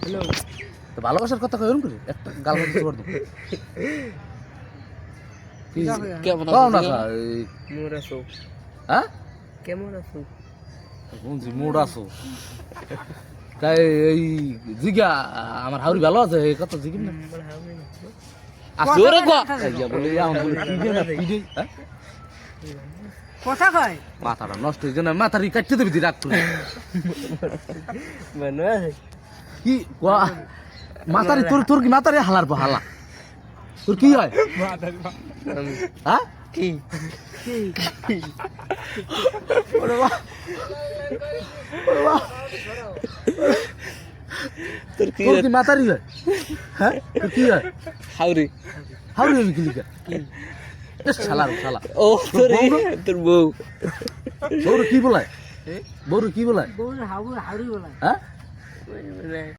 hello তো ভালোবাসার কথা কই এরকম করে একটা গাল কথা জোর দাও কেমন কোন আছো না মোর আছো হ্যাঁ কেমন আছো কোন জি মুড আছো তাই এই জিগা আমার হাউরি ভালো আছে এই কথা জিগিন না জোরে কো আইয়া বলে আম বলে পিডে না পিডে হ্যাঁ কথা কয় মাথাটা নষ্ট হইছে না মাথারি কাটতে দিবি রাখ তুই মানে কি কোয়া মাথারি তোর তোর কি মাথারি হালার পর হালা তোর কি হয় হ্যাঁ কি ওরে বাহ তোর কি তোর কি মাথারি হয় হ্যাঁ তোর কি হয় হাউরি হাউরি হবি কি লিখা শালা শালা ও তোর বউ বউরে কি বলায় বউরে কি বলায় বউর হাউরি বলা হ্যাঁ মানে